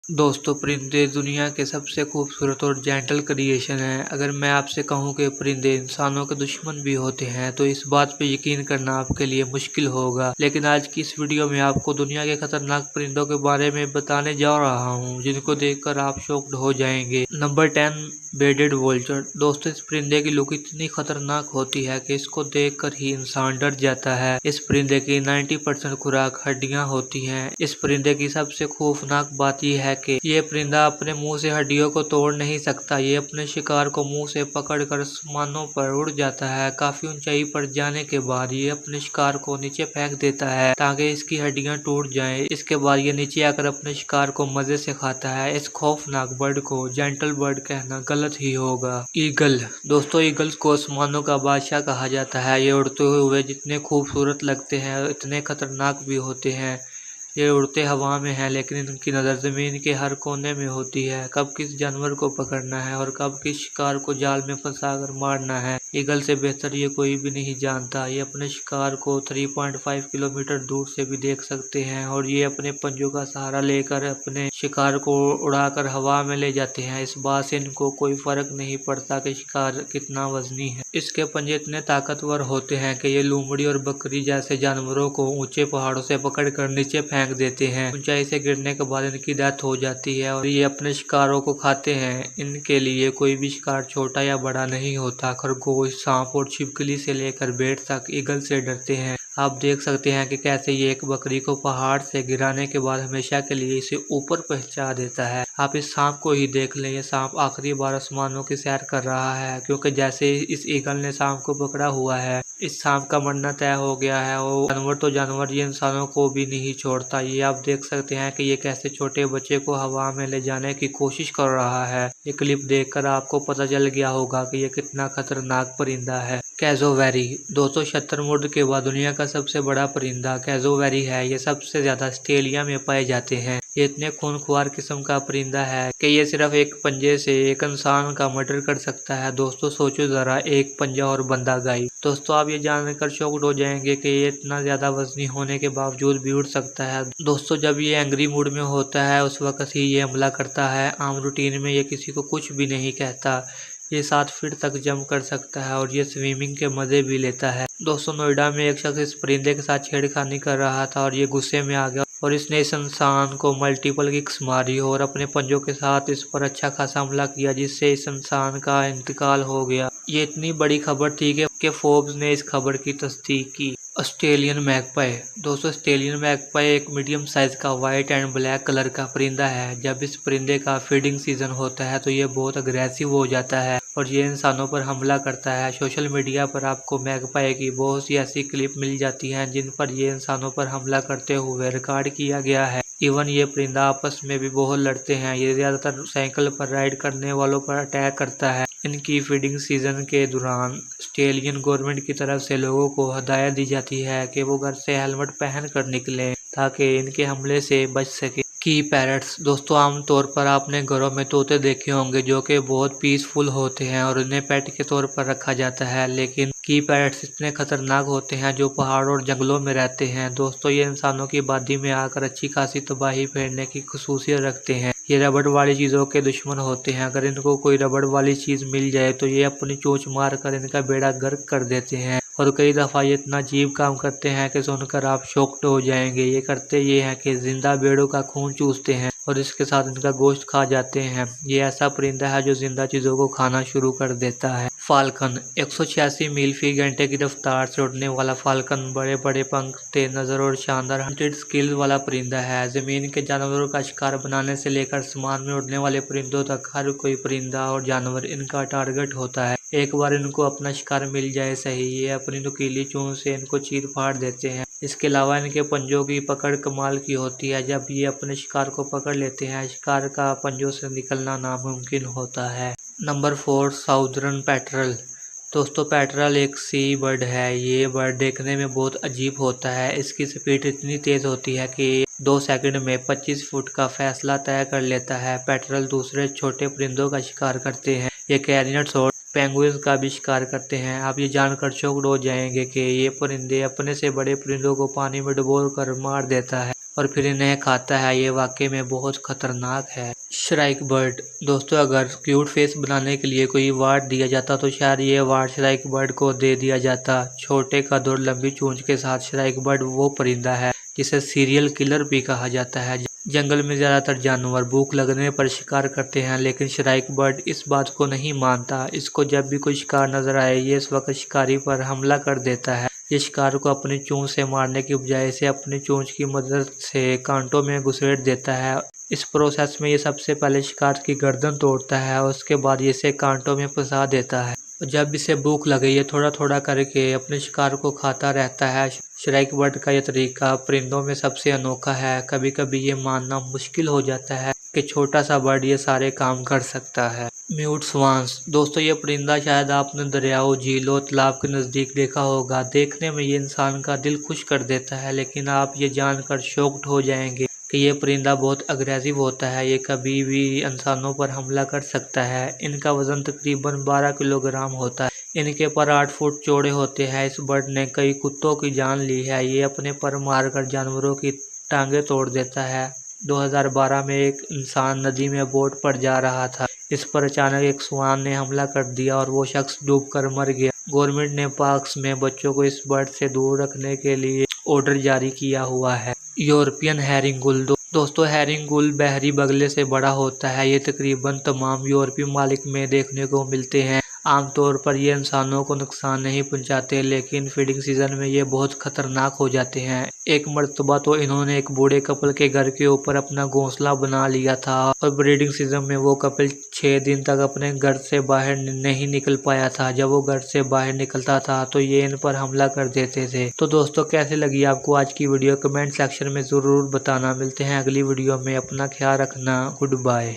दोस्तों, परिंदे दुनिया के सबसे खूबसूरत और जेंटल क्रिएशन हैं। अगर मैं आपसे कहूं कि परिंदे इंसानों के दुश्मन भी होते हैं तो इस बात पे यकीन करना आपके लिए मुश्किल होगा। लेकिन आज की इस वीडियो में आपको दुनिया के खतरनाक परिंदों के बारे में बताने जा रहा हूं, जिनको देखकर आप शॉक्ड हो जाएंगे। Number 10, bearded vulture. दोस्तों, इस परिंदे की लुक इतनी खतरनाक होती है कि इसको देखकर ही इंसान डर जाता है। इस परिंदे की 90% खुराक हड्डियां होती हैं। इस परिंदे की सबसे खौफनाक बात यह है कि ये परिंदा अपने मुंह से हड्डियों को तोड़ नहीं सकता। ये अपने शिकार को मुंह से पकड़कर आसमानों पर उड़ जाता है। काफी ऊंचाई पर जाने के बाद ये अपने शिकार को नीचे फेंक देता है ताकि इसकी हड्डियां टूट जाएं। इसके बाद ये नीचे आकर अपने शिकार को मजे से खाता है। इस खौफनाक बर्ड को जेंटल बर्ड कहना गलत ही होगा। ईगल। दोस्तों, ईगल्स को आसमानों का बादशाह कहा जाता है। ये उड़ते हुए जितने खूबसूरत लगते हैं इतने खतरनाक भी होते हैं। ये उड़ते हवा में है लेकिन इनकी नज़र ज़मीन के हर कोने में होती है। कब किस जानवर को पकड़ना है और कब किस शिकार को जाल में फंसाकर मारना है, ईगल से बेहतर ये कोई भी नहीं जानता। ये अपने शिकार को 3.5 किलोमीटर दूर से भी देख सकते हैं और ये अपने पंजों का सहारा लेकर अपने शिकार को उड़ाकर हवा में ले जाते हैं। इस बात से इनको कोई फर्क नहीं पड़ता कि शिकार कितना वजनी है। इसके पंजे इतने ताकतवर होते हैं कि ये लोमड़ी और बकरी जैसे जानवरों को ऊंचे पहाड़ों से पकड़कर नीचे फेंक देते हैं। ऊंचाई से गिरने के बाद इनकी डेथ हो जाती है और ये अपने शिकारों को खाते हैं। इनके लिए कोई भी शिकार छोटा या बड़ा नहीं होता। खरगोश, सांप और छिपकली से लेकर भेड़ तक ईगल से डरते हैं। आप देख सकते हैं कि कैसे ये एक बकरी को पहाड़ से गिराने के बाद हमेशा के लिए इसे ऊपर पहुंचा देता है। आप इस सांप को ही देख लें, ये सांप आखिरी बार आसमानों की सैर कर रहा है क्योंकि जैसे इस ईगल ने सांप को पकड़ा हुआ है, इस सांप का मरना तय हो गया है। वो जानवर तो जानवर, ये इंसानों को भी नहीं छोड़ता। ये आप देख सकते हैं कि ये कैसे छोटे बच्चे को हवा में ले जाने की कोशिश कर रहा है। ये क्लिप देखकर आपको पता चल गया होगा कि ये कितना खतरनाक परिंदा है। कैज़ोवेरी। 276 मुर्द के बाद दुनिया का सबसे बड़ा परिंदा कैज़ोवेरी है। ये सबसे ज्यादा ऑस्ट्रेलिया में पाए जाते हैं। ये इतने खूनख्वार किस्म का परिंदा है कि ये सिर्फ एक पंजे से एक इंसान का मर्डर कर सकता है। दोस्तों, सोचो जरा, एक पंजा और बंदा गाई। दोस्तों, आप ये जानकर शॉक्ड हो जाएंगे कि ये इतना ज्यादा वजनी होने के बावजूद भी उड़ सकता है। दोस्तों, जब ये एंग्री मूड में होता है उस वक्त ही ये हमला करता है। आम रूटीन में ये किसी को कुछ भी नहीं कहता। ये 7 फीट तक जंप कर सकता है और ये स्विमिंग के मजे भी लेता है। दोस्तों, नोएडा में एक शख्स इस परिंदे के साथ छेड़खानी कर रहा था और ये गुस्से में आ गया और इसने इस इंसान को मल्टीपल किक्स मारी और अपने पंजों के साथ इस पर अच्छा खासा हमला किया, जिससे इस इंसान का इंतकाल हो गया। ये इतनी बड़ी खबर थी कि फोर्ब्स ने इस खबर की तस्दीक की। Australian magpie. दोस्तों, ऑस्ट्रेलियन मैगपाई एक मीडियम साइज का वाइट एंड ब्लैक कलर का परिंदा है। जब इस परिंदे का फीडिंग सीजन होता है तो ये बहुत अग्रेसिव हो जाता है और ये इंसानों पर हमला करता है। सोशल मीडिया पर आपको मैगपाई की बहुत सी ऐसी क्लिप मिल जाती हैं जिन पर ये इंसानों पर हमला करते हुए रिकॉर्ड किया गया है। इवन ये परिंदा आपस में भी बहुत लड़ते हैं। ये ज्यादातर साइकिल पर राइड करने वालों पर अटैक करता है। इनकी फीडिंग सीजन के दौरान ऑस्ट्रेलियन गवर्नमेंट की तरफ से लोगों को हदायत दी जाती है कि वो घर से हेलमेट पहन कर निकलें ताकि इनके हमले से बच सके। की पैरट्स। दोस्तों, आमतौर पर आपने घरों में तोते देखे होंगे जो कि बहुत पीसफुल होते हैं और इन्हें पेट के तौर पर रखा जाता है, लेकिन की पैरट्स इतने खतरनाक होते हैं जो पहाड़ों और जंगलों में रहते हैं। दोस्तों, ये इंसानों की आबादी में आकर अच्छी खासी तबाही फैलने की खसूसियत रखते हैं। ये रबड़ वाली चीज़ों के दुश्मन होते हैं। अगर इनको कोई रबड़ वाली चीज़ मिल जाए तो ये अपनी चोंच मार कर इनका बेड़ा गर्क कर देते हैं और कई दफ़ा ये इतना अजीब काम करते हैं कि सुनकर आप शॉक्ड हो जाएंगे। ये करते ये हैं कि जिंदा भेड़ों का खून चूसते हैं और इसके साथ इनका गोश्त खा जाते हैं। ये ऐसा परिंदा है जो जिंदा चीज़ों को खाना शुरू कर देता है। फाल्कन। 186 मील फी घंटे की रफ्तार से उड़ने वाला फाल्कन बड़े बड़े पंख, तेज नज़र और शानदार हंटेड स्किल वाला परिंदा है। ज़मीन के जानवरों का शिकार बनाने से लेकर आसमान में उड़ने वाले परिंदों तक हर कोई परिंदा और जानवर इनका टारगेट होता है। एक बार इनको अपना शिकार मिल जाए सही, ये अपनी नुकीली चोंच से इनको चीर फाड़ देते हैं। इसके अलावा इनके पंजों की पकड़ कमाल की होती है। जब ये अपने शिकार को पकड़ लेते हैं, शिकार का पंजों से निकलना नामुमकिन होता है। Number 4, southern petrel. दोस्तों, पैट्रल एक सी बर्ड है। ये बर्ड देखने में बहुत अजीब होता है। इसकी स्पीड इतनी तेज होती है कि 2 सेकंड में 25 फुट का फैसला तय कर लेता है। पैट्रल दूसरे छोटे परिंदों का शिकार करते हैं। ये कैरियट्स और पेंगुइन्स का भी शिकार करते हैं। आप ये जानकर शॉक्ड हो जाएंगे कि ये परिंदे अपने से बड़े परिंदों को पानी में डुबो कर मार देता है। और फिर इन्हें खाता है। ये वाकई में बहुत खतरनाक है। श्राइक बर्ड दोस्तों, अगर क्यूट फेस बनाने के लिए कोई अवार्ड दिया जाता तो शायद ये अवार्ड श्राइक बर्ड को दे दिया जाता। छोटे कद और लंबी चोंच के साथ श्राइक बर्ड वो परिंदा है जिसे सीरियल किलर भी कहा जाता है। जंगल में ज्यादातर जानवर भूख लगने पर शिकार करते हैं, लेकिन श्राइक बर्ड इस बात को नहीं मानता। इसको जब भी कोई शिकार नजर आए ये इस वक्त शिकारी पर हमला कर देता है। ये शिकार को अपनी चोंच से मारने की बजाय इसे अपनी चोंच की मदद से कांटों में घुसेड़ देता है। इस प्रोसेस में ये सबसे पहले शिकार की गर्दन तोड़ता है और उसके बाद इसे कांटों में फंसा देता है। जब इसे भूख लगे ये थोड़ा थोड़ा करके अपने शिकार को खाता रहता है। श्राइक बर्ड का यह तरीका परिंदों में सबसे अनोखा है। कभी कभी ये मानना मुश्किल हो जाता है कि छोटा सा बर्ड ये सारे काम कर सकता है। म्यूट स्वान्स दोस्तों, ये परिंदा शायद आपने दरियाओं, झीलों, तालाब के नज़दीक देखा होगा। देखने में ये इंसान का दिल खुश कर देता है, लेकिन आप ये जानकर शॉक्ड हो जाएंगे कि ये परिंदा बहुत अग्रेसिव होता है। ये कभी भी इंसानों पर हमला कर सकता है। इनका वजन तकरीबन 12 किलोग्राम होता है। इनके पर 8 फुट चौड़े होते हैं। इस बर्ड ने कई कुत्तों की जान ली है। ये अपने पर मारकर जानवरों की टांगे तोड़ देता है। 2012 में एक इंसान नदी में बोट पर जा रहा था। इस पर अचानक एक स्वान ने हमला कर दिया और वो शख्स डूबकर मर गया। गवर्नमेंट ने पार्क्स में बच्चों को इस बर्ड से दूर रखने के लिए ऑर्डर जारी किया हुआ है। यूरोपियन हैरिंगुल दोस्तों, हैरिंगुल बहरी बगले से बड़ा होता है। ये तकरीबन तमाम यूरोपीय मालिक में देखने को मिलते हैं। आमतौर पर ये इंसानों को नुकसान नहीं पहुंचाते, लेकिन फीडिंग सीजन में ये बहुत खतरनाक हो जाते हैं। एक मर्तबा तो इन्होंने एक बूढ़े कपल के घर के ऊपर अपना घोंसला बना लिया था और ब्रीडिंग सीजन में वो कपल 6 दिन तक अपने घर से बाहर नहीं निकल पाया था। जब वो घर से बाहर निकलता था तो ये इन पर हमला कर देते थे। तो दोस्तों, कैसे लगी आपको आज की वीडियो? कमेंट सेक्शन में ज़रूर बताना। मिलते हैं अगली वीडियो में। अपना ख्याल रखना। Good bye.